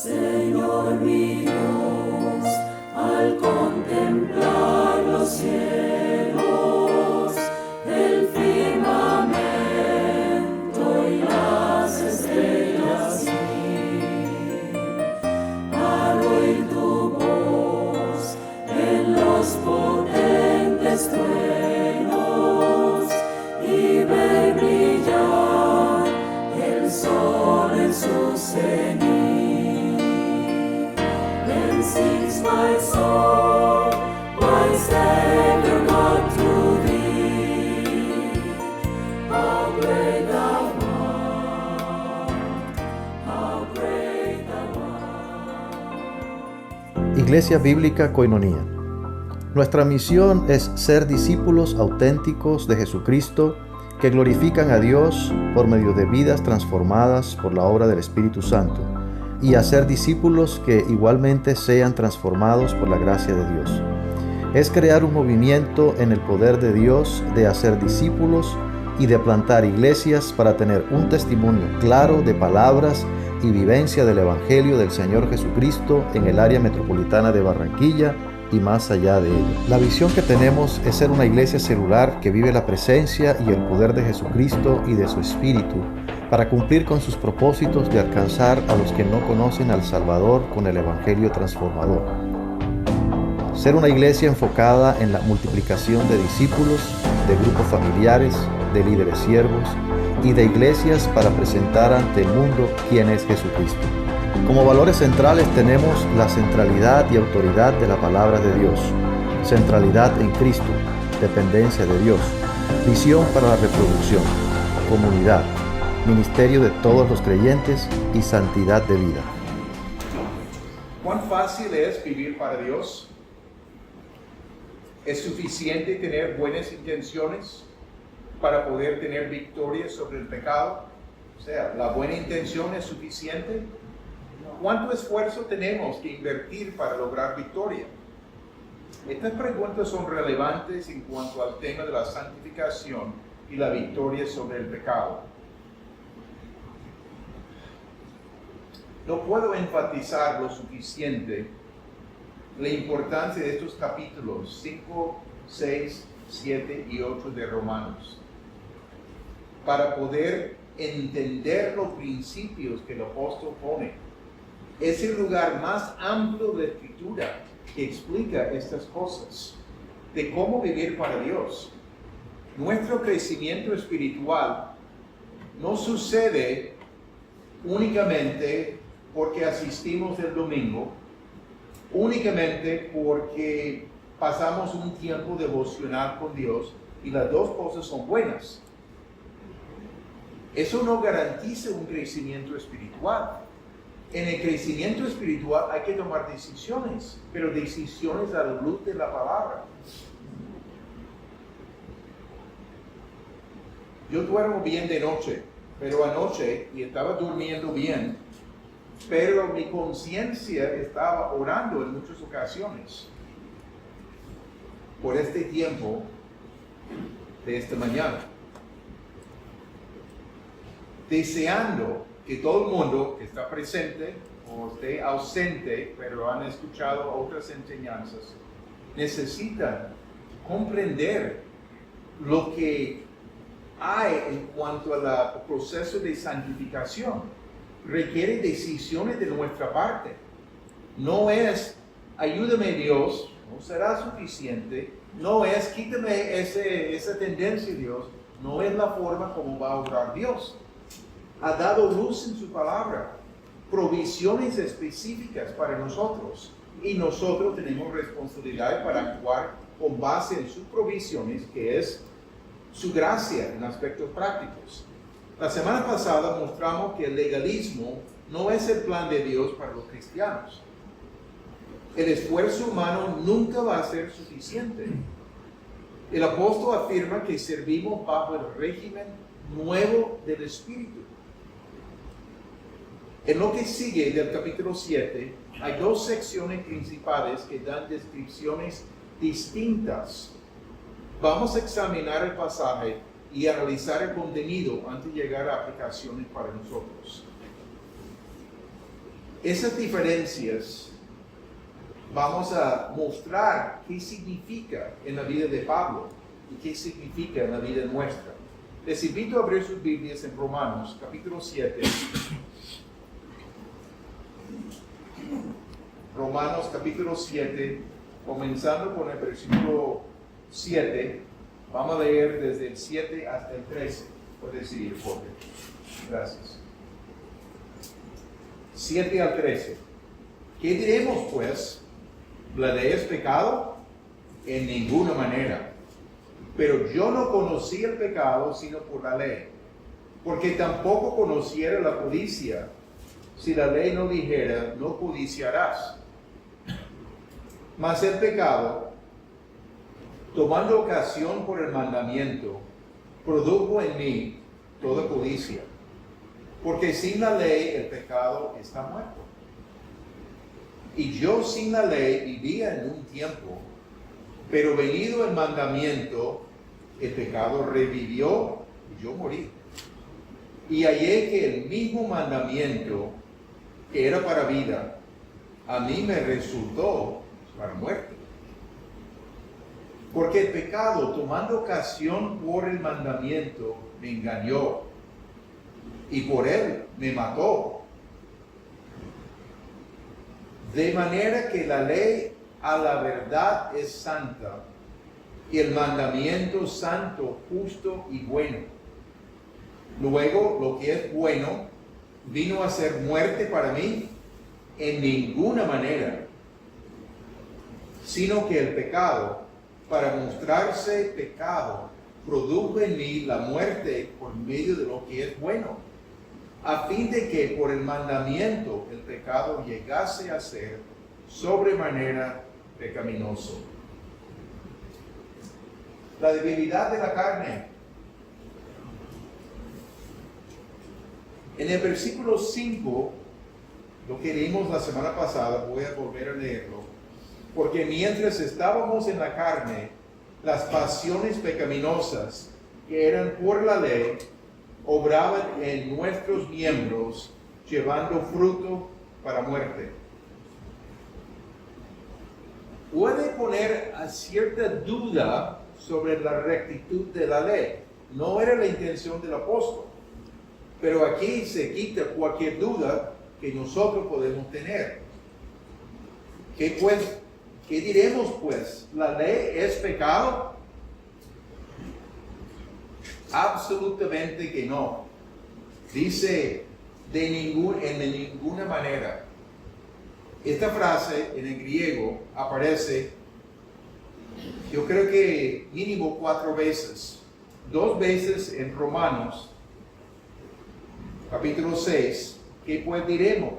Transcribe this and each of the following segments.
Señor mi Dios, al contemplar los cielos, el firmamento y las estrellas, al oír tu voz en los potentes truenos y ver brillar el sol en su cenit. Then sings my soul, my Savior God, to thee. How great thou art, how great thou art. Iglesia Bíblica Koinonía. Nuestra misión es ser discípulos auténticos de Jesucristo que glorifican a Dios por medio de vidas transformadas por la obra del Espíritu Santo y hacer discípulos que igualmente sean transformados por la gracia de Dios. Es crear un movimiento en el poder de Dios de hacer discípulos y de plantar iglesias para tener un testimonio claro de palabras y vivencia del Evangelio del Señor Jesucristo en el área metropolitana de Barranquilla y más allá de ella. La visión que tenemos es ser una iglesia celular que vive la presencia y el poder de Jesucristo y de su Espíritu para cumplir con sus propósitos de alcanzar a los que no conocen al Salvador con el Evangelio transformador. Ser una iglesia enfocada en la multiplicación de discípulos, de grupos familiares, de líderes siervos y de iglesias para presentar ante el mundo quién es Jesucristo. Como valores centrales tenemos la centralidad y autoridad de la palabra de Dios, centralidad en Cristo, dependencia de Dios, visión para la reproducción, comunidad, ministerio de todos los creyentes y santidad de vida. ¿Cuán fácil es vivir para Dios? ¿Es suficiente tener buenas intenciones para poder tener victoria sobre el pecado? O sea, ¿la buena intención es suficiente? ¿Cuánto esfuerzo tenemos que invertir para lograr victoria? Estas preguntas son relevantes en cuanto al tema de la santificación y la victoria sobre el pecado. No puedo enfatizar lo suficiente la importancia de estos capítulos 5, 6, 7 y 8 de Romanos para poder entender los principios que el apóstol pone. Es el lugar más amplio de la Escritura que explica estas cosas, de cómo vivir para Dios. Nuestro crecimiento espiritual no sucede únicamente porque asistimos el domingo, únicamente porque pasamos un tiempo devocional con Dios, y las dos cosas son buenas. Eso no garantiza un crecimiento espiritual. En el crecimiento espiritual hay que tomar decisiones, pero decisiones a la luz de la palabra. Yo duermo bien de noche, pero anoche, y estaba durmiendo bien, pero mi conciencia estaba orando en muchas ocasiones por este tiempo de esta mañana, deseando que todo el mundo que está presente o esté ausente, pero han escuchado otras enseñanzas, necesitan comprender lo que hay en cuanto al proceso de santificación. Requiere decisiones de nuestra parte. No es, ayúdame Dios, no será suficiente. No es, quítame esa tendencia Dios. No es la forma como va a obrar Dios. Ha dado luz en su palabra, provisiones específicas para nosotros, y nosotros tenemos responsabilidad para actuar con base en sus provisiones, que es su gracia en aspectos prácticos. La semana pasada mostramos que el legalismo no es el plan de Dios para los cristianos. El esfuerzo humano nunca va a ser suficiente. El apóstol afirma que servimos bajo el régimen nuevo del Espíritu. En lo que sigue del capítulo 7, hay dos secciones principales que dan descripciones distintas. Vamos a examinar el pasaje y analizar el contenido antes de llegar a aplicaciones para nosotros. Esas diferencias vamos a mostrar qué significa en la vida de Pablo y qué significa en la vida nuestra. Les invito a abrir sus Biblias en Romanos, capítulo 7. Romanos, capítulo 7, comenzando con el versículo 7. Vamos a leer desde el 7 hasta el 13. Puede seguir, Jorge. Gracias. 7 al 13. ¿Qué diremos, pues? ¿La ley es pecado? En ninguna manera. Pero yo no conocí el pecado sino por la ley, porque tampoco conociera la codicia, si la ley no dijera, no codiciarás. Mas el pecado, tomando ocasión por el mandamiento, produjo en mí toda codicia, porque sin la ley el pecado está muerto. Y yo sin la ley vivía en un tiempo, pero venido el mandamiento, el pecado revivió y yo morí. Y hallé que el mismo mandamiento, que era para vida, a mí me resultó para muerte. Porque el pecado, tomando ocasión por el mandamiento, me engañó y por él me mató. De manera que la ley a la verdad es santa, y el mandamiento santo, justo y bueno. Luego, lo que es bueno vino a ser muerte para mí en ninguna manera, sino que el pecado, para mostrarse pecado, produjo en mí la muerte por medio de lo que es bueno, a fin de que por el mandamiento el pecado llegase a ser sobremanera pecaminoso. La debilidad de la carne. En el versículo 5, lo que leímos la semana pasada, voy a volver a leerlo, porque mientras estábamos en la carne, las pasiones pecaminosas que eran por la ley, obraban en nuestros miembros, llevando fruto para muerte. Puede poner a cierta duda sobre la rectitud de la ley. No era la intención del apóstol, pero aquí se quita cualquier duda que nosotros podemos tener. ¿Qué diremos pues? ¿La ley es pecado? Absolutamente que no. Dice en ninguna manera. Esta frase en el griego aparece, yo creo que mínimo 4 veces. 2 veces en Romanos, capítulo 6. ¿Qué pues diremos?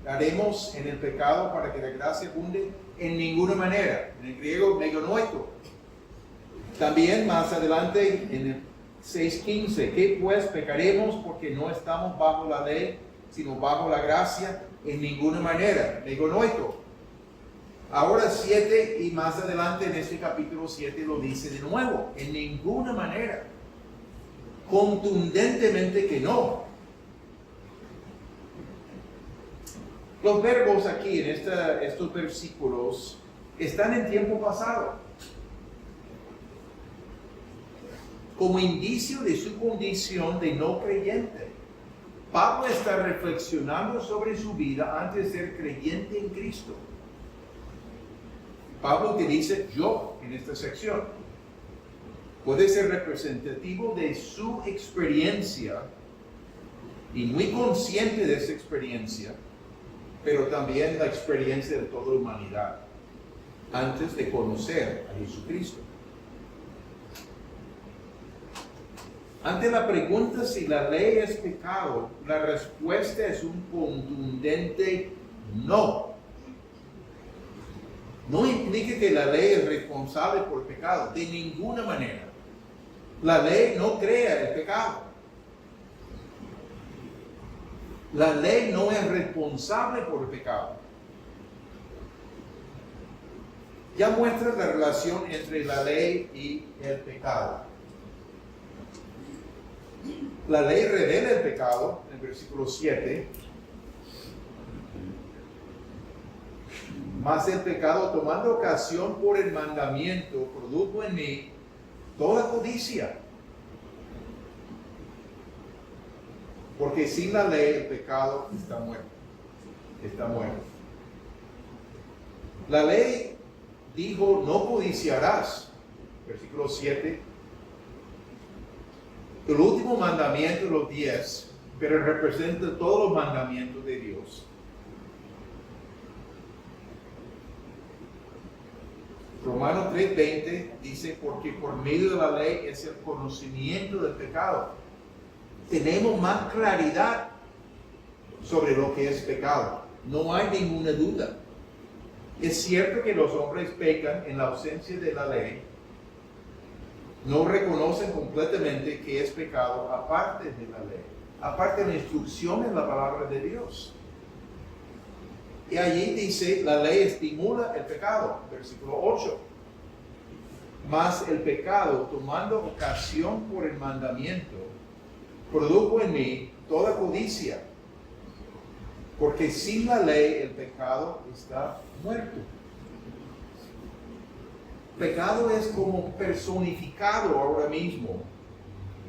¿Haremos en el pecado para que la gracia abunde? En ninguna manera. En el griego, meganoito. También más adelante en el 6:15, ¿qué pues pecaremos porque no estamos bajo la ley, sino bajo la gracia? En ninguna manera, meganoito. Ahora 7 y más adelante en este capítulo 7 lo dice de nuevo, en ninguna manera. Contundentemente que no. Los verbos aquí en estos versículos están en tiempo pasado, como indicio de su condición de no creyente. Pablo está reflexionando sobre su vida antes de ser creyente en Cristo. Pablo que dice yo en esta sección puede ser representativo de su experiencia y muy consciente de esa experiencia, pero también la experiencia de toda la humanidad antes de conocer a Jesucristo. Ante la pregunta si la ley es pecado, la respuesta es un contundente no. No implica que la ley es responsable por el pecado, de ninguna manera. La ley no crea el pecado. La ley no es responsable por el pecado. Ya muestra la relación entre la ley y el pecado. La ley revela el pecado, en el versículo 7. Mas el pecado, tomando ocasión por el mandamiento, produjo en mí toda codicia. Porque sin la ley el pecado está muerto. Está muerto. La ley dijo, no codiciarás. Versículo 7. El último mandamiento, los 10, pero representa todos los mandamientos de Dios. Romanos 3:20 dice, porque por medio de la ley es el conocimiento del pecado. Tenemos más claridad sobre lo que es pecado. No hay ninguna duda. Es cierto que los hombres pecan en la ausencia de la ley. No reconocen completamente que es pecado aparte de la ley. Aparte de la instrucción en la palabra de Dios. Y allí dice, la ley estimula el pecado, versículo 8. Mas el pecado, tomando ocasión por el mandamiento, produjo en mí toda codicia. Porque sin la ley el pecado está muerto. Pecado es como personificado ahora mismo,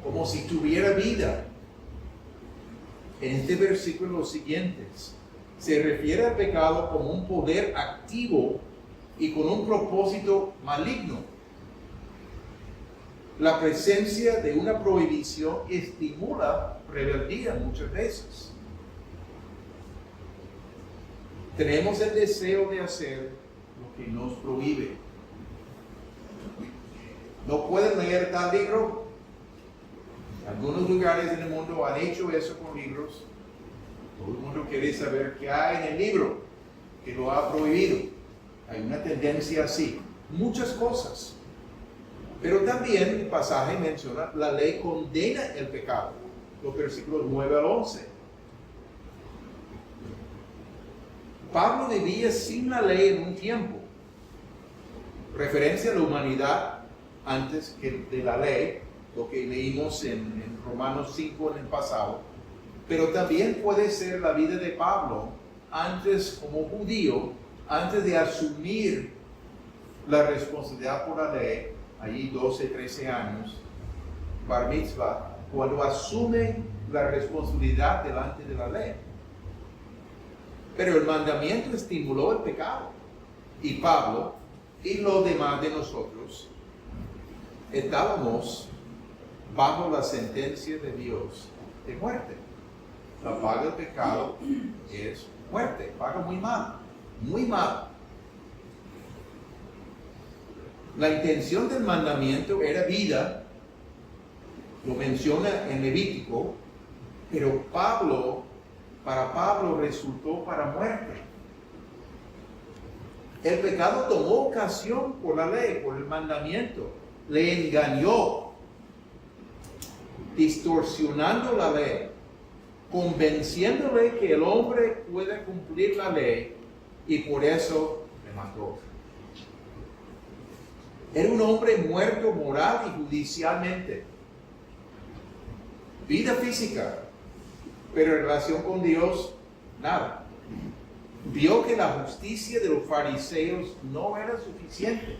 como si tuviera vida. En este versículo los siguientes. Se refiere al pecado como un poder activo y con un propósito maligno. La presencia de una prohibición estimula rebeldía muchas veces. Tenemos el deseo de hacer lo que nos prohíbe. ¿No pueden leer tal libro? Algunos lugares en el mundo han hecho eso con libros. Todo el mundo quiere saber qué hay en el libro que lo ha prohibido. Hay una tendencia así. Muchas cosas. Pero también el pasaje menciona la ley condena el pecado. Los versículos 9 al 11. Pablo vivía sin la ley en un tiempo. Referencia a la humanidad antes que de la ley, lo que leímos en Romanos 5 en el pasado. Pero también puede ser la vida de Pablo antes como judío, antes de asumir la responsabilidad por la ley, allí 12, 13 años, bar mitzvah, cuando asume la responsabilidad delante de la ley. Pero el mandamiento estimuló el pecado. Y Pablo y los demás de nosotros estábamos bajo la sentencia de Dios de muerte. La paga del pecado es muerte, paga muy mal, muy mal. La intención del mandamiento era vida, lo menciona en Levítico, pero para Pablo resultó para muerte. El pecado tomó ocasión por la ley, por el mandamiento, le engañó, distorsionando la ley, convenciéndole que el hombre puede cumplir la ley y por eso le mató. Era un hombre muerto moral y judicialmente. Vida física, pero en relación con Dios, nada. Vio que la justicia de los fariseos no era suficiente,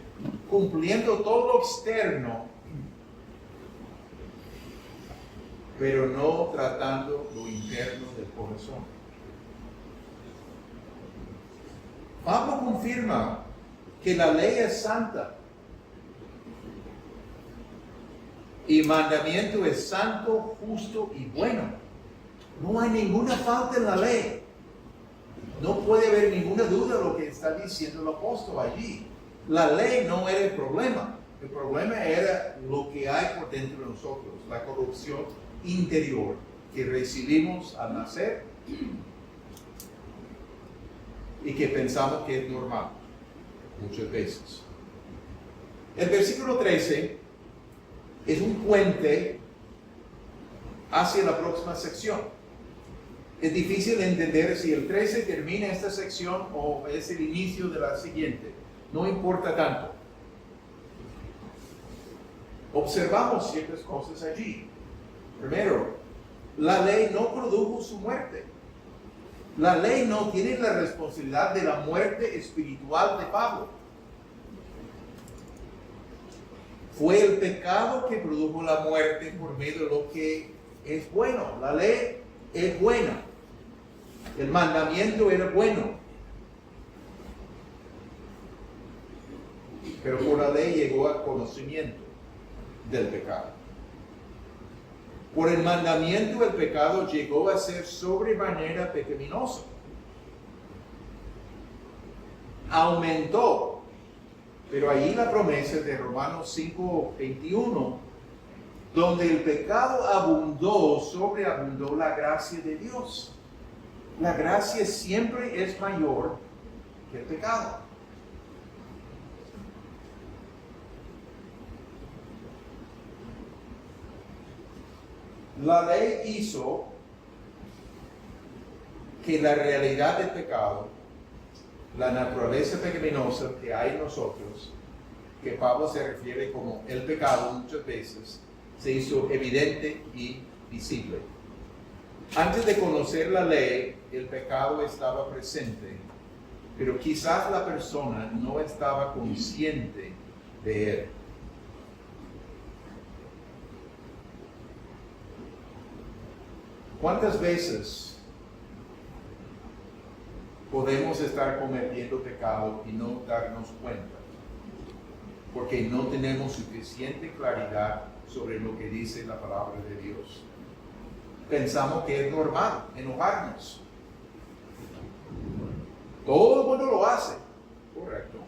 cumpliendo todo lo externo, pero no tratando lo interno del corazón. Pablo confirma que la ley es santa y el mandamiento es santo, justo y bueno. No hay ninguna falta en la ley. No puede haber ninguna duda de lo que está diciendo el apóstol allí. La ley no era el problema. El problema era lo que hay por dentro de nosotros, la corrupción interior que recibimos al nacer y que pensamos que es normal muchas veces. El versículo 13 es un puente hacia la próxima sección. Es difícil entender si el 13 termina esta sección o es el inicio de la siguiente. No importa tanto. Observamos ciertas cosas allí. Primero, la ley no produjo su muerte. La ley no tiene la responsabilidad de la muerte espiritual de Pablo. Fue el pecado que produjo la muerte por medio de lo que es bueno. La ley es buena. El mandamiento era bueno. Pero por la ley llegó al conocimiento del pecado. Por el mandamiento el pecado llegó a ser sobremanera pecaminoso. Aumentó. Pero ahí la promesa de Romanos 5:21, donde el pecado abundó, sobreabundó la gracia de Dios. La gracia siempre es mayor que el pecado. La ley hizo que la realidad del pecado, la naturaleza pecaminosa que hay en nosotros, que Pablo se refiere como el pecado muchas veces, se hizo evidente y visible. Antes de conocer la ley, el pecado estaba presente, pero quizás la persona no estaba consciente de él. ¿Cuántas veces podemos estar cometiendo pecado y no darnos cuenta? Porque no tenemos suficiente claridad sobre lo que dice la palabra de Dios. Pensamos que es normal enojarnos. Todo el mundo lo hace. Correcto.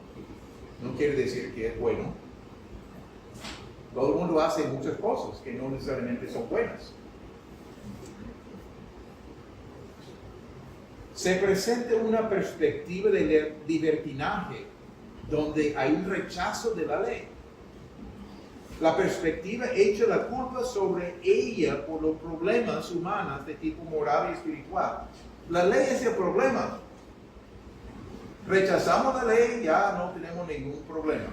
No quiere decir que es bueno. Todo el mundo hace muchas cosas que no necesariamente son buenas. Se presenta una perspectiva de libertinaje donde hay un rechazo de la ley. La perspectiva echa la culpa sobre ella por los problemas humanos de tipo moral y espiritual. La ley es el problema. Rechazamos la ley, ya no tenemos ningún problema.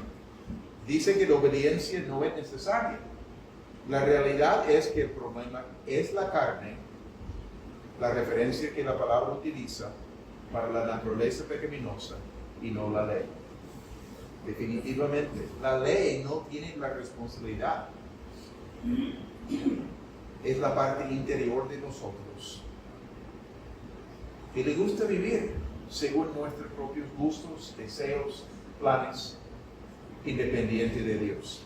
Dice que la obediencia no es necesaria. La realidad es que el problema es la carne, la referencia que la palabra utiliza para la naturaleza pecaminosa y no la ley. Definitivamente, la ley no tiene la responsabilidad. Es la parte interior de nosotros que le gusta vivir según nuestros propios gustos, deseos, planes, independiente de Dios.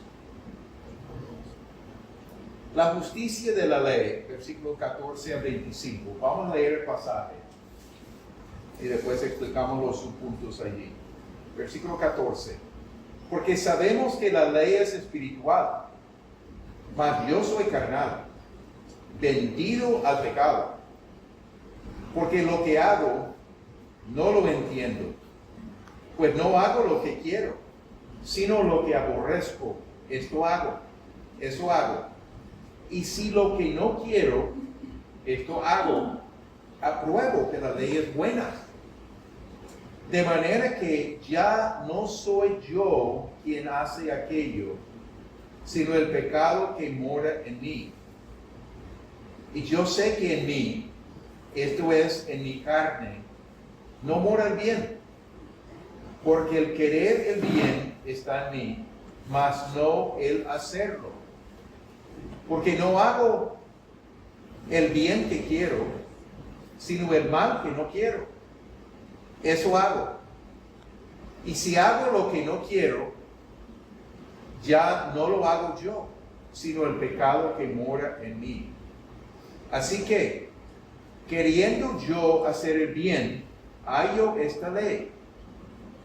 La justicia de la ley, versículo 14 al 25. Vamos a leer el pasaje y después explicamos los subpuntos allí. Versículo 14. Porque sabemos que la ley es espiritual, mas yo soy carnal, vendido al pecado. Porque lo que hago, no lo entiendo. Pues no hago lo que quiero, sino lo que aborrezco. Eso hago. Y si lo que no quiero, esto hago, apruebo que la ley es buena. De manera que ya no soy yo quien hace aquello, sino el pecado que mora en mí. Y yo sé que en mí, esto es, en mi carne, no mora el bien. Porque el querer el bien está en mí, mas no el hacerlo. Porque no hago el bien que quiero, sino el mal que no quiero. Eso hago. Y si hago lo que no quiero, ya no lo hago yo, sino el pecado que mora en mí. Así que, queriendo yo hacer el bien, hallo esta ley,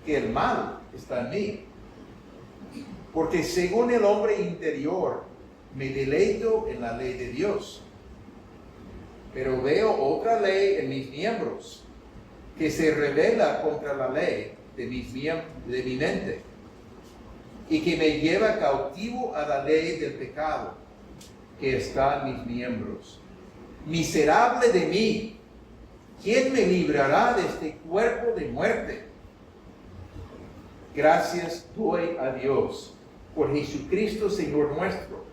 que el mal está en mí. Porque según el hombre interior, me deleito en la ley de Dios. Pero veo otra ley en mis miembros, que se rebela contra la ley de mi mente, y que me lleva cautivo a la ley del pecado que está en mis miembros. Miserable de mí, ¿quién me librará de este cuerpo de muerte? Gracias doy a Dios por Jesucristo Señor nuestro.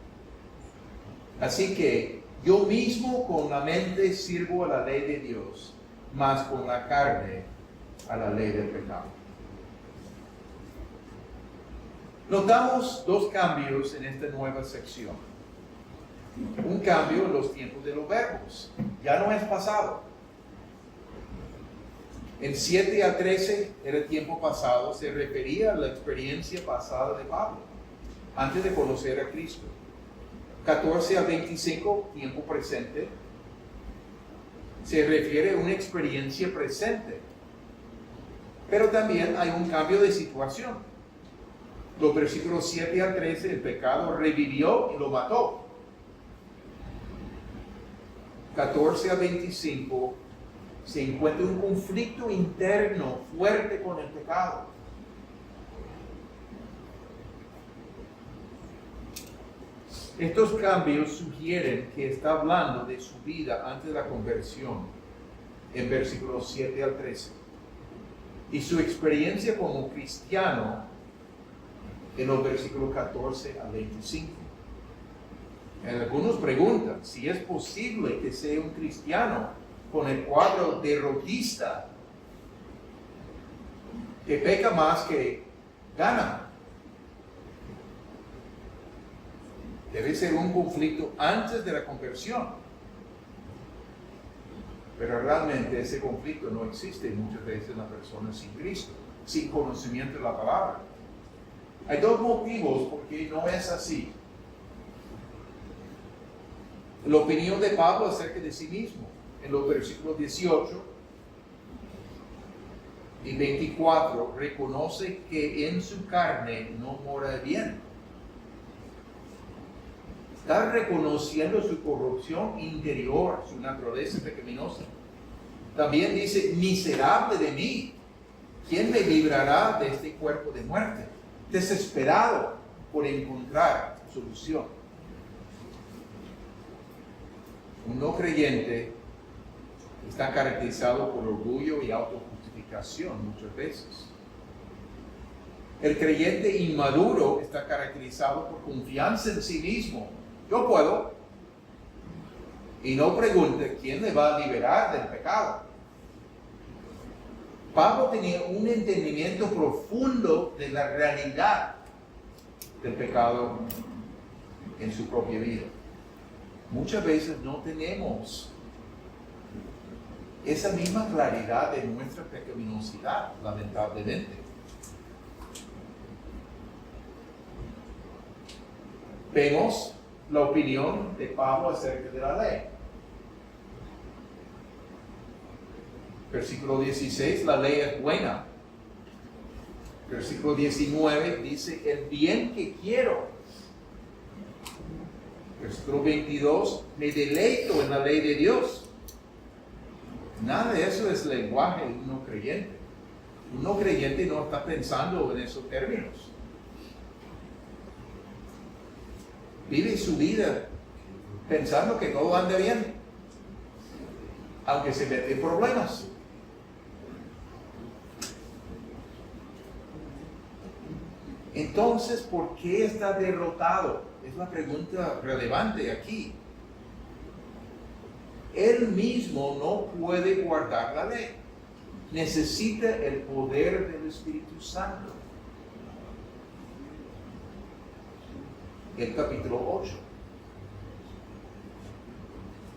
Así que yo mismo con la mente sirvo a la ley de Dios, más con la carne a la ley del pecado. Notamos dos cambios en esta nueva sección. Un cambio en los tiempos de los verbos. Ya no es pasado. En 7 a 13 era tiempo pasado, se refería a la experiencia pasada de Pablo, antes de conocer a Cristo. 14 a 25, tiempo presente, se refiere a una experiencia presente. Pero también hay un cambio de situación. Los versículos 7 al 13, el pecado revivió y lo mató. 14 a 25, se encuentra un conflicto interno fuerte con el pecado. Estos cambios sugieren que está hablando de su vida antes de la conversión, en versículos 7 al 13, y su experiencia como cristiano en los versículos 14 al 25. Algunos preguntan si es posible que sea un cristiano con el cuadro derrotista, que peca más que gana. Debe ser un conflicto antes de la conversión. Pero realmente ese conflicto no existe muchas veces en la persona sin Cristo, sin conocimiento de la palabra. Hay dos motivos por qué no es así. La opinión de Pablo acerca de sí mismo, en los versículos 18 y 24, reconoce que en su carne no mora bien. Está reconociendo su corrupción interior, su naturaleza pecaminosa. También dice, miserable de mí, ¿quién me librará de este cuerpo de muerte? Desesperado por encontrar solución. Un no creyente está caracterizado por orgullo y autojustificación muchas veces. El creyente inmaduro está caracterizado por confianza en sí mismo. Yo puedo. Y no pregunte quién le va a liberar del pecado. Pablo tenía un entendimiento profundo de la realidad del pecado en su propia vida. Muchas veces no tenemos esa misma claridad de nuestra pecaminosidad, lamentablemente. Vemos la opinión de Pablo acerca de la ley. Versículo 16, la ley es buena. Versículo 19 dice, el bien que quiero. Versículo 22, me deleito en la ley de Dios. Nada de eso es lenguaje de un no creyente. Un no creyente no está pensando en esos términos. Vive su vida pensando que todo anda bien, aunque se mete en problemas. Entonces, ¿por qué está derrotado? Es la pregunta relevante aquí. Él mismo no puede guardar la ley. Necesita el poder del Espíritu Santo. El capítulo 8.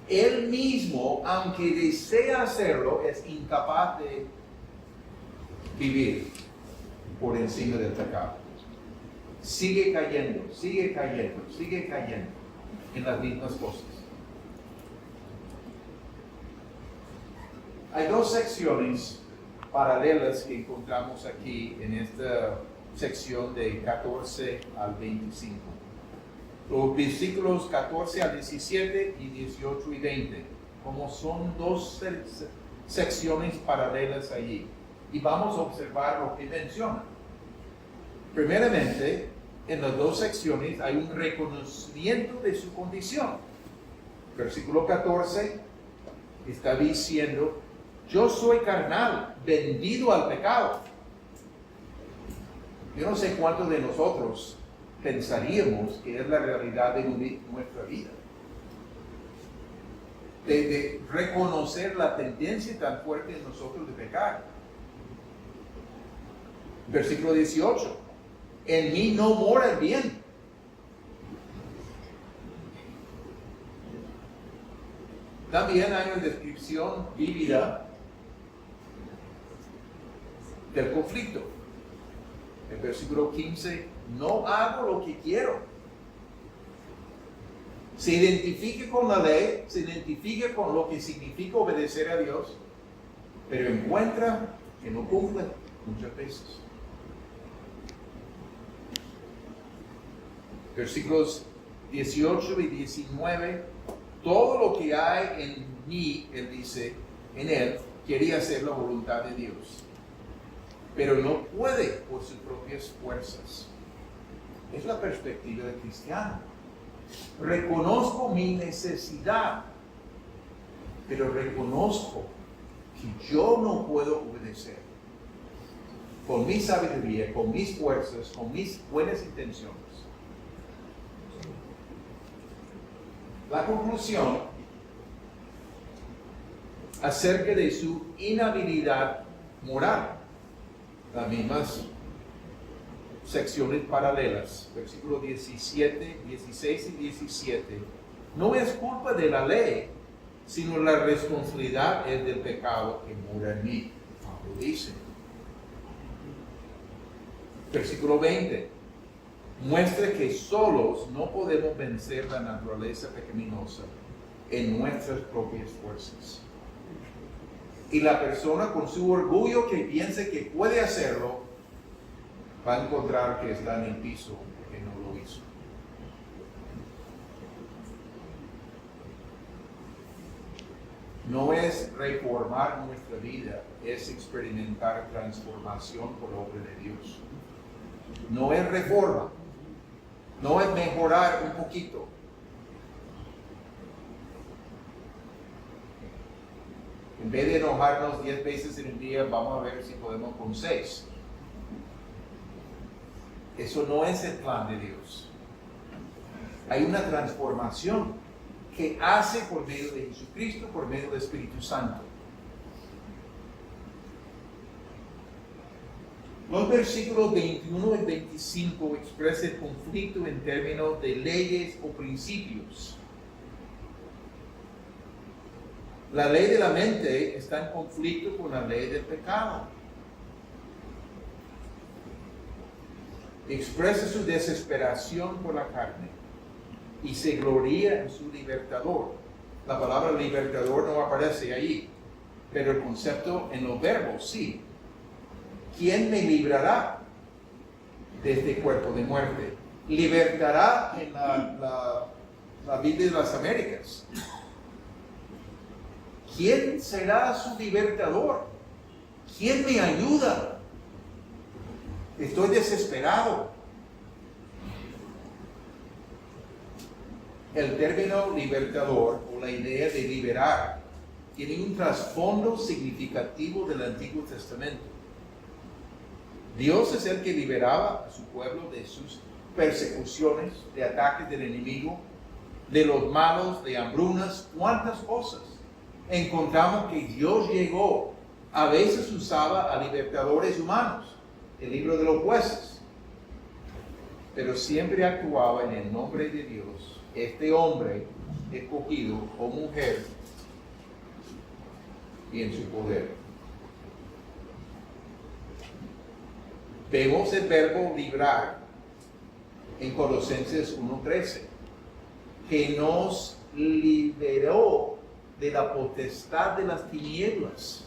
Él mismo, aunque desea hacerlo, es incapaz de vivir por encima del pecado. Sigue cayendo en las mismas cosas. Hay dos secciones paralelas que encontramos aquí en esta sección de 14 al 25. Los versículos 14 al 17 y 18 y 20, como son dos secciones paralelas allí. Y vamos a observar lo que menciona. Primeramente, en las dos secciones hay un reconocimiento de su condición. Versículo 14 está diciendo, yo soy carnal, vendido al pecado. Yo no sé cuántos de nosotros pensaríamos que es la realidad de nuestra vida. de reconocer la tendencia tan fuerte en nosotros de pecar. Versículo 18. En mí no mora el bien. También hay una descripción vívida del conflicto. El versículo 15, no hago lo que quiero. Se identifica con la ley, se identifica con lo que significa obedecer a Dios, pero encuentra que no cumple muchas veces. Versículos 18 y 19, todo lo que hay en mí, él dice, en él, quería hacer la voluntad de Dios, pero no puede por sus propias fuerzas. Es la perspectiva del cristiano. Reconozco mi necesidad, pero reconozco que yo no puedo obedecer con mi sabiduría, con mis fuerzas, con mis buenas intenciones. La conclusión acerca de su inhabilidad moral, las mismas secciones paralelas, versículos 17, 16 y 17, no es culpa de la ley, sino la responsabilidad es del pecado que mora en mí. Pablo dice. Versículo 20, muestra que solos no podemos vencer la naturaleza pecaminosa en nuestras propias fuerzas. Y la persona con su orgullo que piense que puede hacerlo, va a encontrar que está en el piso porque no lo hizo. No es reformar nuestra vida, es experimentar transformación por obra de Dios. No es reforma, no es mejorar un poquito. En vez de enojarnos 10 veces en un día, vamos a ver si podemos con 6. Eso no es el plan de Dios. Hay una transformación que hace por medio de Jesucristo, por medio del Espíritu Santo. Los versículos 21 y 25 expresan el conflicto en términos de leyes o principios. La ley de la mente está en conflicto con la ley del pecado. Expresa su desesperación por la carne y se gloria en su libertador. La palabra libertador no aparece ahí, pero el concepto en los verbos sí. ¿Quién me librará de este cuerpo de muerte? Libertará en la Biblia de las Américas. ¿Quién será su libertador? ¿Quién me ayuda? Estoy desesperado. El término libertador o la idea de liberar tiene un trasfondo significativo del Antiguo Testamento. Dios es el que liberaba a su pueblo de sus persecuciones, de ataques del enemigo, de los malos, de hambrunas, cuántas cosas. Encontramos que Dios llegó, a veces usaba a libertadores humanos, el libro de los jueces, pero siempre actuaba en el nombre de Dios, este hombre escogido o mujer, y en su poder. Vemos el verbo librar en Colosenses 1:13, que nos liberó de la potestad de las tinieblas.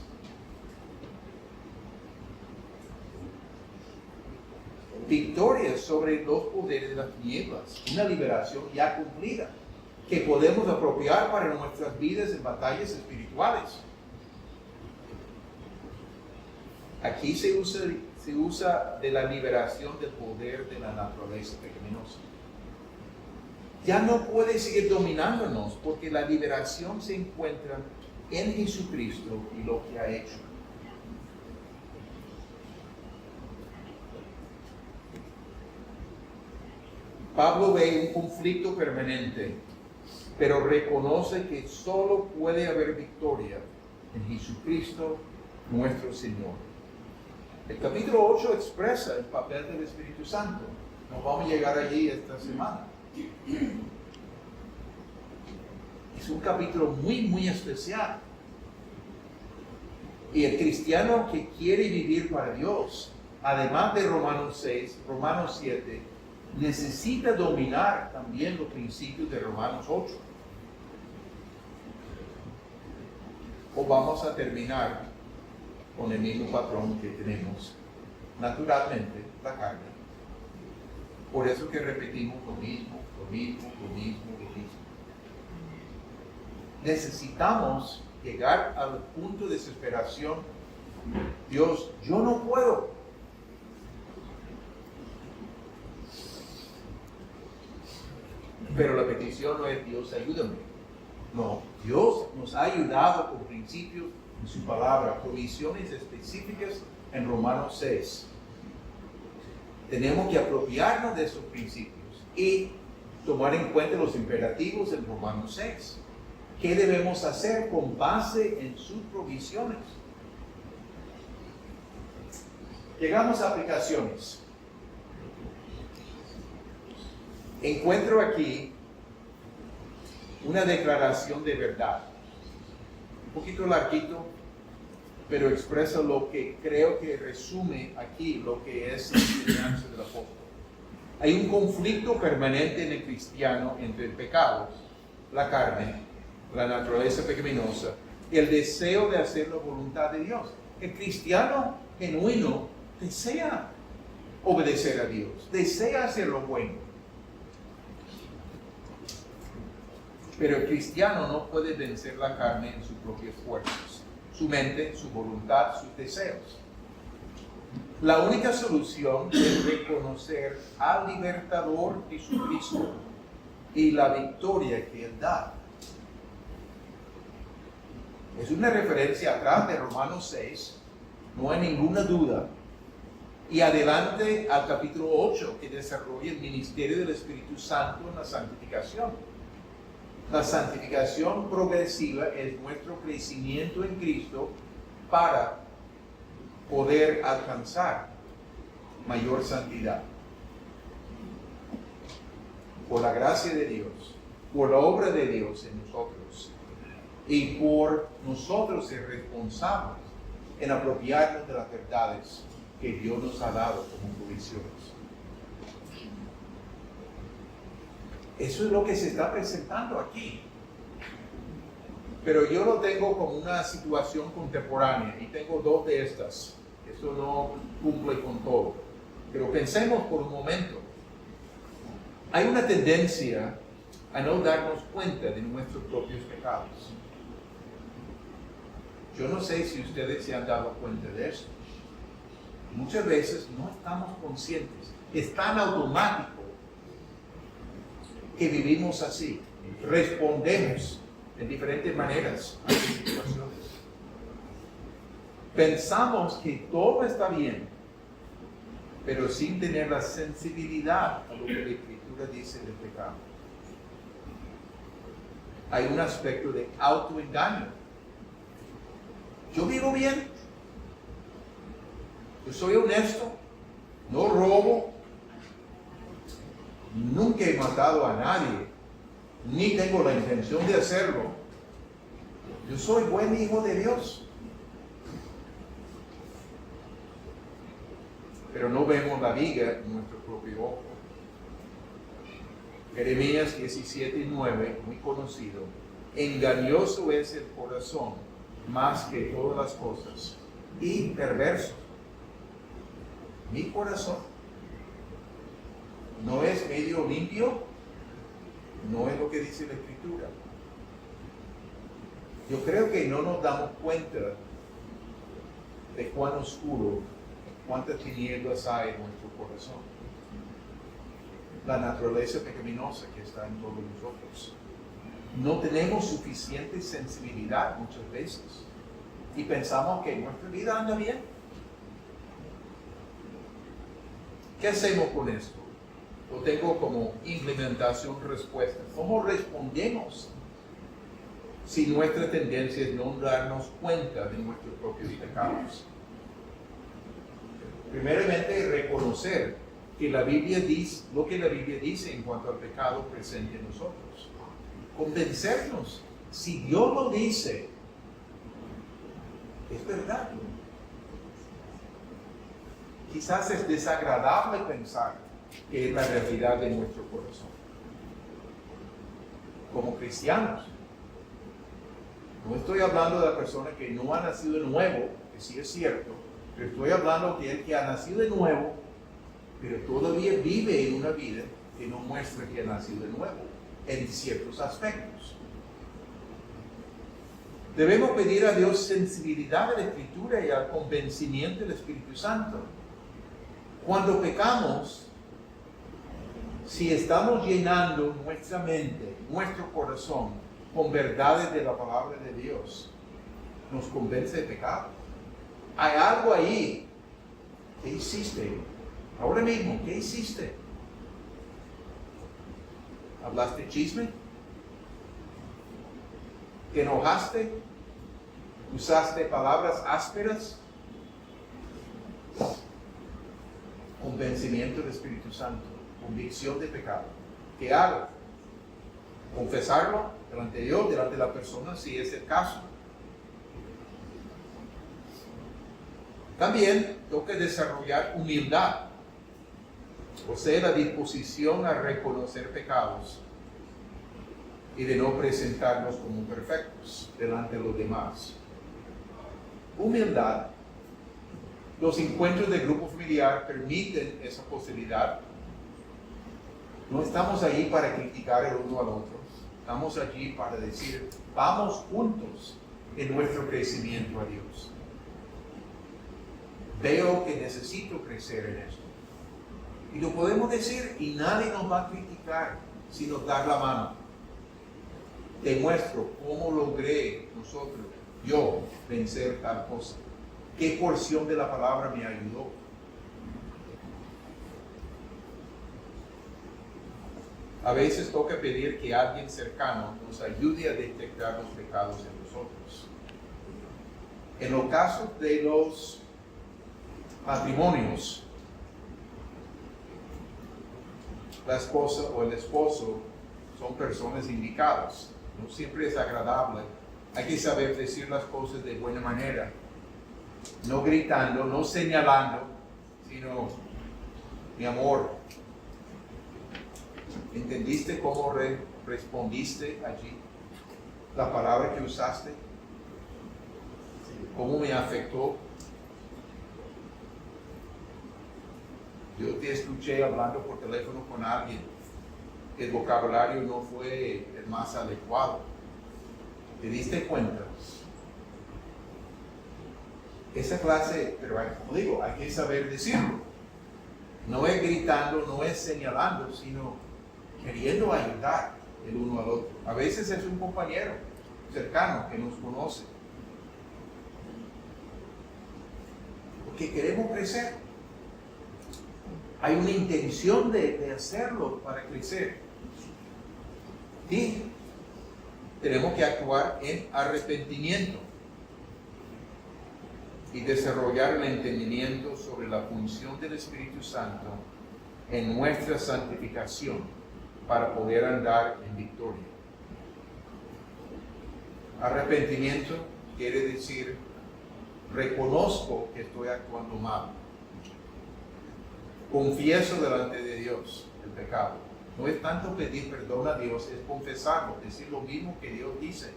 Victoria sobre los poderes de las tinieblas, una liberación ya cumplida, que podemos apropiar para nuestras vidas en batallas espirituales. Aquí se usa de la liberación del poder de la naturaleza pecaminosa. Ya no puede seguir dominándonos porque la liberación se encuentra en Jesucristo y lo que ha hecho. Pablo ve un conflicto permanente pero reconoce que solo puede haber victoria en Jesucristo nuestro Señor. El capítulo 8 expresa el papel del Espíritu Santo. Nos vamos a llegar allí esta semana. Es un capítulo muy especial. Y el cristiano que quiere vivir para Dios, además de Romanos 6, Romanos 7, necesita dominar también los principios de Romanos 8. O vamos a terminar con el mismo patrón que tenemos naturalmente, la carne. Por eso que repetimos lo mismo. Necesitamos llegar al punto de desesperación. Dios, yo no puedo. Pero la petición no es Dios, ayúdame. No, Dios nos ha ayudado con principios en su palabra, provisiones específicas en Romanos 6. Tenemos que apropiarnos de esos principios y tomar en cuenta los imperativos en Romanos 6. ¿Qué debemos hacer con base en sus provisiones? Llegamos a aplicaciones. Encuentro aquí una declaración de verdad. Un poquito larguito, pero expresa lo que creo que resume aquí lo que es la enseñanza del apóstol. Hay un conflicto permanente en el cristiano entre el pecado, la carne, la naturaleza pecaminosa, y el deseo de hacer la voluntad de Dios. El cristiano genuino desea obedecer a Dios, desea hacer lo bueno. Pero el cristiano no puede vencer la carne en sus propias fuerzas, su mente, su voluntad, sus deseos. La única solución es reconocer al libertador Jesucristo y la victoria que Él da. Es una referencia atrás de Romanos 6, no hay ninguna duda. Y adelante al capítulo 8, que desarrolla el ministerio del Espíritu Santo en la santificación. La santificación progresiva es nuestro crecimiento en Cristo para poder alcanzar mayor santidad. Por la gracia de Dios, por la obra de Dios en nosotros y por nosotros ser responsables en apropiarnos de las verdades que Dios nos ha dado como provisiones. Eso es lo que se está presentando aquí. Pero yo lo tengo como una situación contemporánea y tengo dos de estas. Eso no cumple con todo. Pero pensemos por un momento. Hay una tendencia a no darnos cuenta de nuestros propios pecados. Yo no sé si ustedes se han dado cuenta de esto. Muchas veces no estamos conscientes. Es tan automático que vivimos así. Respondemos de diferentes maneras a las situaciones. Pensamos que todo está bien, pero sin tener la sensibilidad a lo que la Escritura dice del pecado. Hay un aspecto de autoengaño. Yo vivo bien, yo soy honesto, no robo, nunca he matado a nadie, ni tengo la intención de hacerlo. Yo soy buen hijo de Dios. Pero no vemos la viga en nuestro propio ojo. Jeremías 17:9, muy conocido. Engañoso es el corazón más que todas las cosas y perverso. Mi corazón no es medio limpio, no es lo que dice la Escritura. Yo creo que no nos damos cuenta de cuán oscuro, cuántas tinieblas hay en nuestro corazón. La naturaleza pecaminosa que está en todos nosotros. No tenemos suficiente sensibilidad muchas veces y pensamos que nuestra vida anda bien. ¿Qué hacemos con esto? Lo tengo como implementación respuesta. ¿Cómo respondemos si nuestra tendencia es no darnos cuenta de nuestros propios pecados? Primeramente, reconocer que la Biblia dice lo que la Biblia dice en cuanto al pecado presente en nosotros. Convencernos, si Dios lo dice, es verdad. Quizás es desagradable pensar que es la realidad de nuestro corazón. Como cristianos, no estoy hablando de la persona que no ha nacido de nuevo, que sí es cierto, pero estoy hablando de el que ha nacido de nuevo, pero todavía vive en una vida que no muestra que ha nacido de nuevo, en ciertos aspectos. Debemos pedir a Dios sensibilidad a la Escritura y al convencimiento del Espíritu Santo. Cuando pecamos, si estamos llenando nuestra mente, nuestro corazón, con verdades de la palabra de Dios, nos convence de pecado. Hay algo ahí. ¿Qué hiciste? Ahora mismo, ¿qué hiciste? ¿Hablaste chisme? ¿Te enojaste? ¿Usaste palabras ásperas? Convencimiento del Espíritu Santo, convicción de pecado. ¿Qué hago? Confesarlo delante de Dios, delante de la persona, si es el caso. También tengo que desarrollar humildad, o sea, la disposición a reconocer pecados y de no presentarnos como perfectos delante de los demás. Humildad. Los encuentros de grupo familiar permiten esa posibilidad. No estamos ahí para criticar el uno al otro. Estamos allí para decir, vamos juntos en nuestro crecimiento a Dios. Veo que necesito crecer en esto. Y lo podemos decir y nadie nos va a criticar si nos da la mano. Te muestro cómo logré yo vencer tal cosa. ¿Qué porción de la palabra me ayudó? A veces toca pedir que alguien cercano nos ayude a detectar los pecados en nosotros. En los casos de los matrimonios, la esposa o el esposo son personas indicadas. No siempre es agradable. Hay que saber decir las cosas de buena manera. No gritando, no señalando, sino, mi amor, ¿entendiste cómo respondiste allí? La palabra que usaste, ¿cómo me afectó? Yo te escuché hablando por teléfono con alguien. El vocabulario no fue el más adecuado. ¿Te diste cuenta? Esa clase, pero como digo, hay que saber decirlo. No es gritando, no es señalando, sino queriendo ayudar el uno al otro. A veces es un compañero cercano que nos conoce. Porque queremos crecer. Hay una intención de hacerlo para crecer. Y tenemos que actuar en arrepentimiento y desarrollar el entendimiento sobre la función del Espíritu Santo en nuestra santificación para poder andar en victoria. Arrepentimiento quiere decir reconozco que estoy actuando mal. Confieso delante de Dios el pecado. No es tanto pedir perdón a Dios, es confesarlo, decir lo mismo que Dios dice.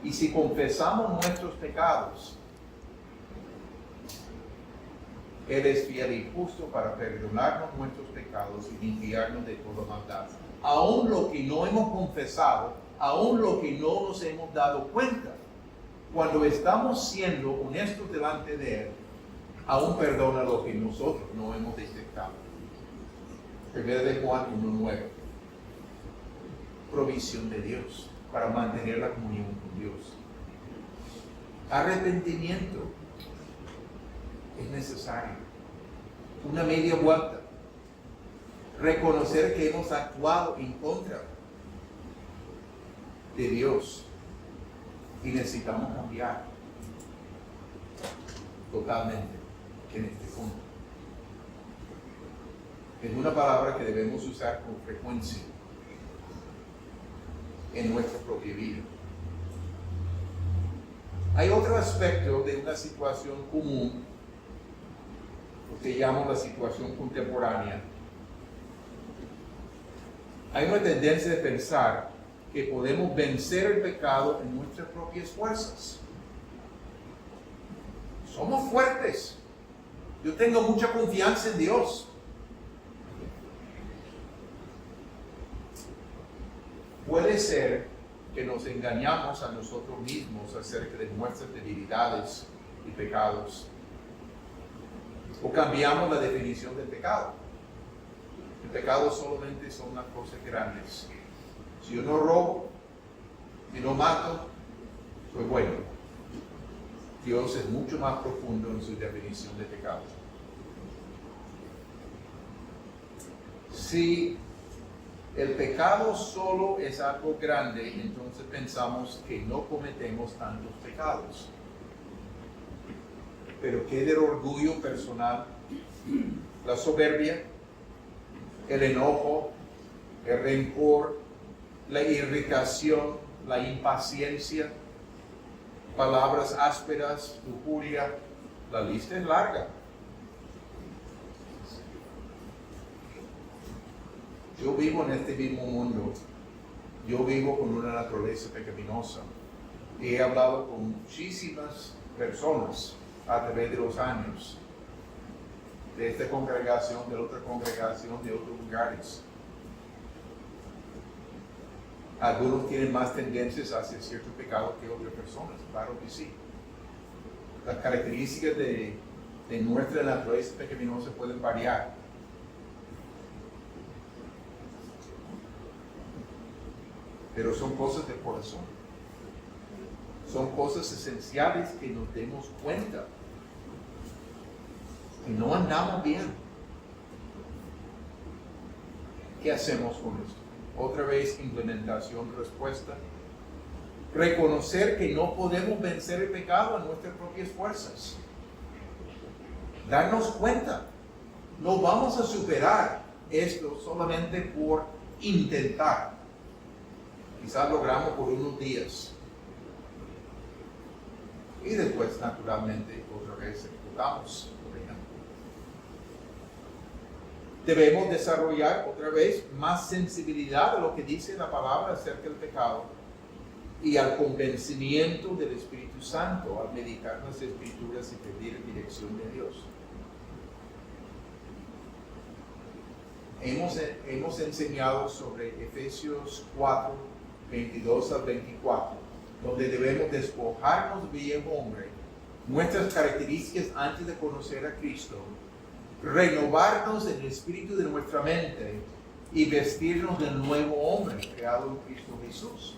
Y si confesamos nuestros pecados, Él es fiel y justo para perdonarnos nuestros pecados y limpiarnos de toda maldad. Aún lo que no hemos confesado, aún lo que no nos hemos dado cuenta, cuando estamos siendo honestos delante de Él, aún perdona lo que nosotros no hemos detectado. 1 de Juan 1:9. Provisión de Dios para mantener la comunión con Dios. Arrepentimiento es necesario. Una media vuelta. reconocer que hemos actuado en contra de Dios y necesitamos cambiar totalmente en este punto. Es una palabra que debemos usar con frecuencia en nuestra propia vida. Hay otro aspecto de una situación común, lo que llamo la situación contemporánea. Hay una tendencia de pensar que podemos vencer el pecado en nuestras propias fuerzas. Somos fuertes. Yo tengo mucha confianza en Dios. Puede ser que nos engañamos a nosotros mismos acerca de nuestras debilidades y pecados. O cambiamos la definición del pecado. El pecado solamente son las cosas grandes. Si yo no robo, si no mato, soy bueno. Dios es mucho más profundo en su definición de pecado. Si el pecado solo es algo grande, entonces pensamos que no cometemos tantos pecados. Pero ¿qué del orgullo personal? La soberbia, el enojo, el rencor, la irritación, la impaciencia, palabras ásperas, lujuria, la lista es larga. Yo vivo en este mismo mundo, yo vivo con una naturaleza pecaminosa. Y he hablado con muchísimas personas a través de los años, de esta congregación, de otra congregación, de otros lugares. Algunos tienen más tendencias hacia cierto pecado que otras personas, claro que sí. Las características de nuestra naturaleza pecaminosa pueden variar. Pero son cosas del corazón. Son cosas esenciales que nos demos cuenta. Y no andamos bien. ¿Qué hacemos con esto? Otra vez, implementación, respuesta. Reconocer que no podemos vencer el pecado a nuestras propias fuerzas. Darnos cuenta. No vamos a superar esto solamente por intentar. Quizás logramos por unos días. Y después, naturalmente, otra vez ejecutamos, por ejemplo. Debemos desarrollar otra vez más sensibilidad a lo que dice la palabra acerca del pecado y al convencimiento del Espíritu Santo al meditar las Escrituras y pedir dirección de Dios. Hemos enseñado sobre Efesios 4, 22 al 24, donde debemos despojarnos del viejo hombre, nuestras características antes de conocer a Cristo, renovarnos en el espíritu de nuestra mente y vestirnos del nuevo hombre creado en Cristo Jesús.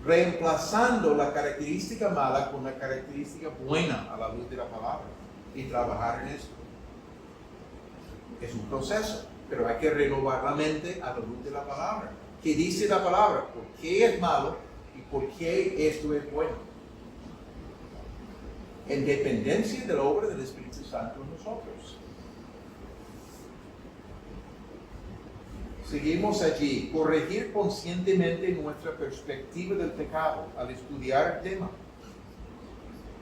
Reemplazando la característica mala con la característica buena a la luz de la palabra y trabajar en eso. Es un proceso, pero hay que renovar la mente a la luz de la palabra. ¿Qué dice la palabra? ¿Por qué es malo y por qué esto es bueno? En dependencia de la obra del Espíritu Santo en nosotros. Seguimos allí. Corregir conscientemente nuestra perspectiva del pecado al estudiar el tema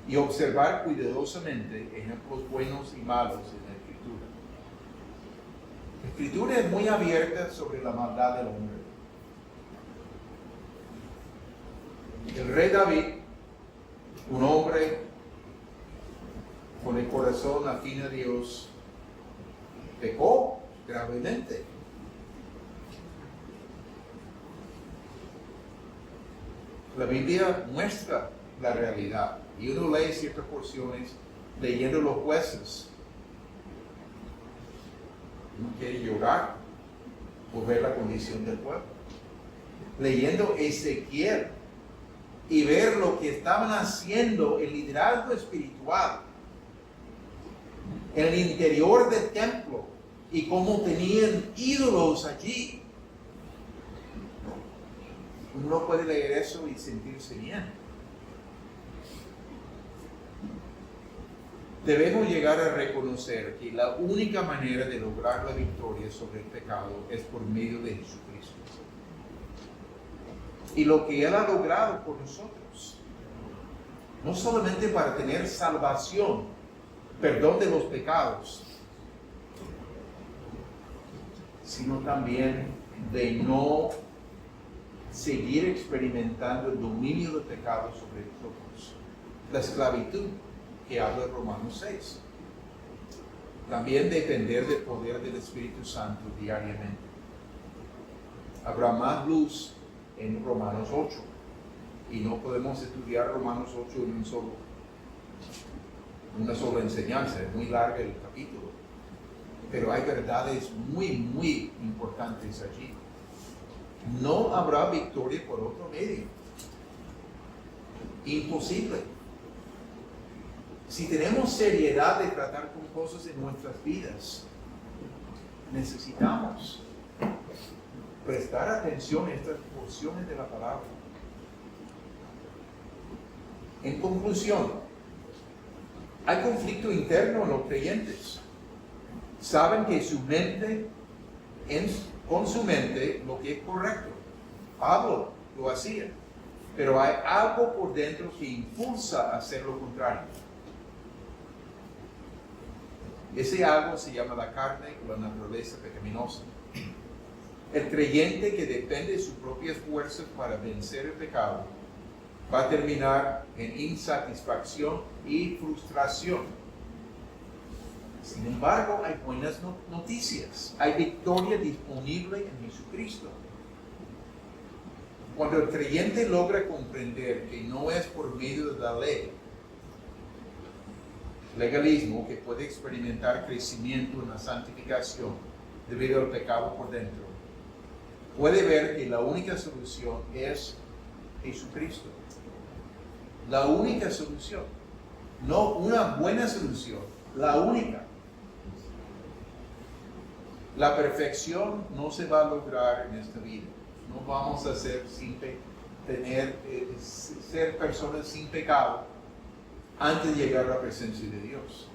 y observar cuidadosamente ejemplos buenos y malos en la Escritura. La Escritura es muy abierta sobre la maldad del hombre. El rey David, un hombre con el corazón afín a Dios, pecó gravemente. La Biblia muestra la realidad y uno lee ciertas porciones leyendo los jueces. Uno quiere llorar por ver la condición del pueblo. Leyendo Ezequiel y ver lo que estaban haciendo el liderazgo espiritual en el interior del templo y cómo tenían ídolos allí. Uno puede leer eso y sentirse bien. Debemos llegar a reconocer que la única manera de lograr la victoria sobre el pecado es por medio de Jesucristo. Y lo que Él ha logrado por nosotros, no solamente para tener salvación, perdón de los pecados, sino también de no seguir experimentando el dominio del pecado sobre nosotros. La esclavitud que habla Romanos 6. También depender del poder del Espíritu Santo diariamente. Habrá más luz en Romanos 8. Y no podemos estudiar Romanos 8 en una sola enseñanza. Es muy larga el capítulo. Pero hay verdades muy, muy importantes allí. No habrá victoria por otro medio. Imposible. Si tenemos seriedad de tratar con cosas en nuestras vidas, necesitamos prestar atención a estas porciones de la palabra. En conclusión, hay conflicto interno en los creyentes. Saben que con su mente lo que es correcto. Pablo lo hacía. Pero hay algo por dentro que impulsa a hacer lo contrario. Ese algo se llama la carne o la naturaleza pecaminosa. El creyente que depende de sus propias fuerzas para vencer el pecado va a terminar en insatisfacción y frustración. Sin embargo, hay buenas noticias. Hay victoria disponible en Jesucristo. Cuando el creyente logra comprender que no es por medio de la ley, legalismo, que puede experimentar crecimiento en la santificación debido al pecado por dentro, puede ver que la única solución es Jesucristo. La única solución. No una buena solución, la única. La perfección no se va a lograr en esta vida. No vamos a ser ser personas sin pecado antes de llegar a la presencia de Dios.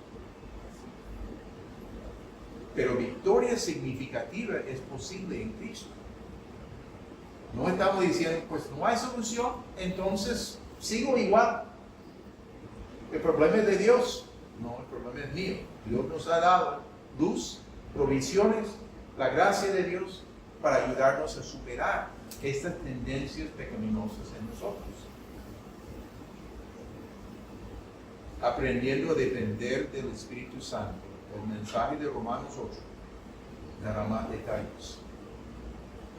Pero victoria significativa es posible en Cristo. No estamos diciendo, pues no hay solución, entonces sigo igual. El problema es de Dios. No, el problema es mío. Dios nos ha dado luz, provisiones, la gracia de Dios para ayudarnos a superar estas tendencias pecaminosas en nosotros. Aprendiendo a depender del Espíritu Santo. El mensaje de Romanos 8 dará más detalles.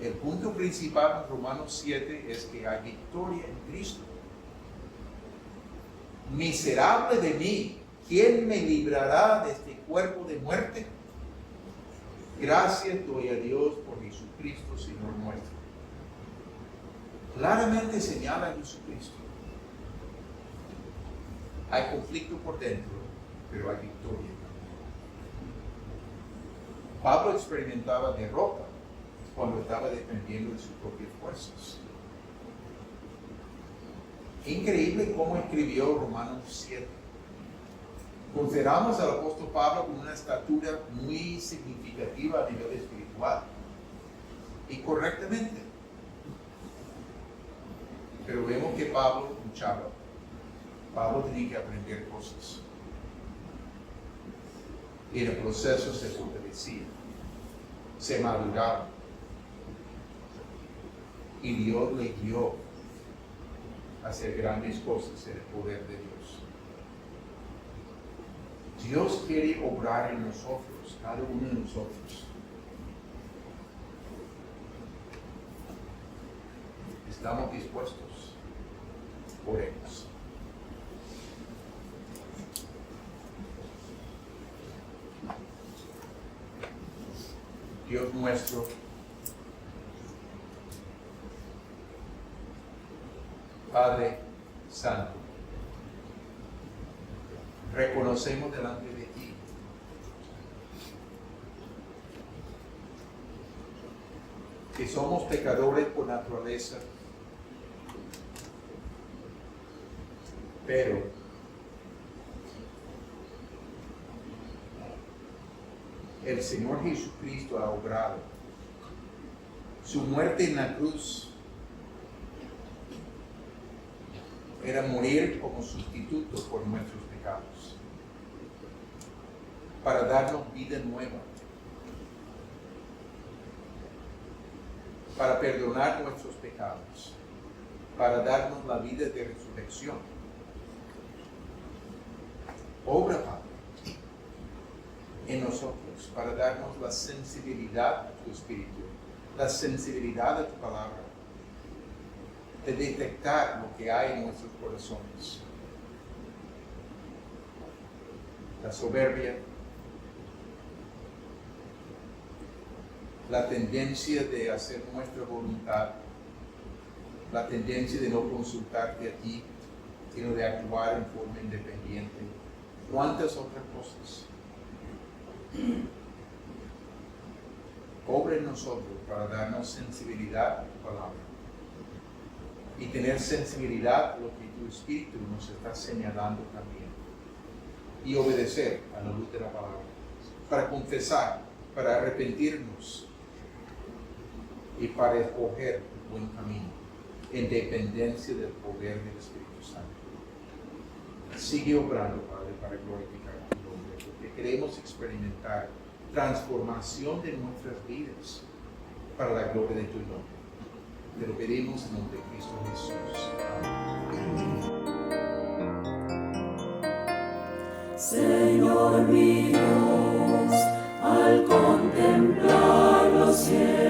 El punto principal en Romanos 7 es que hay victoria en Cristo. Miserable de mí, ¿quién me librará de este cuerpo de muerte? Gracias doy a Dios por Jesucristo, Señor nuestro. Claramente señala a Jesucristo. Hay conflicto por dentro, pero hay victoria. Pablo experimentaba derrota cuando estaba dependiendo de sus propias fuerzas. Increíble cómo escribió Romanos 7. Consideramos al apóstol Pablo con una estatura muy significativa a nivel espiritual. Y correctamente. Pero vemos que Pablo luchaba. Pablo tenía que aprender cosas. Y en el proceso se fortalecía. Se maduraba. Y Dios le guió a hacer grandes cosas en el poder de Dios. Dios quiere obrar en nosotros, cada uno de nosotros. ¿Estamos dispuestos? Oremos. Dios nuestro, Padre Santo, reconocemos delante de ti que somos pecadores por naturaleza, pero el Señor Jesucristo ha obrado. Su muerte en la cruz era morir como sustituto por nuestros pecados, para darnos vida nueva, para perdonar nuestros pecados, para darnos la vida de resurrección. Obra, Padre, en nosotros, para darnos la sensibilidad a tu Espíritu, la sensibilidad a tu palabra, de detectar lo que hay en nuestros corazones. La soberbia, la tendencia de hacer nuestra voluntad, la tendencia de no consultarte a ti, sino de actuar en forma independiente. ¿Cuántas otras cosas? Obra en nosotros para darnos sensibilidad a tu palabra y tener sensibilidad a lo que tu Espíritu nos está señalando también, y obedecer a la luz de la palabra, para confesar, para arrepentirnos y para escoger el buen camino en dependencia del poder del Espíritu Santo. Sigue obrando, Padre, para glorificar tu nombre, porque queremos experimentar transformación de nuestras vidas para la gloria de tu nombre. Te lo pedimos en nombre de Cristo Jesús. Amén. Señor mi Dios, al contemplar los cielos,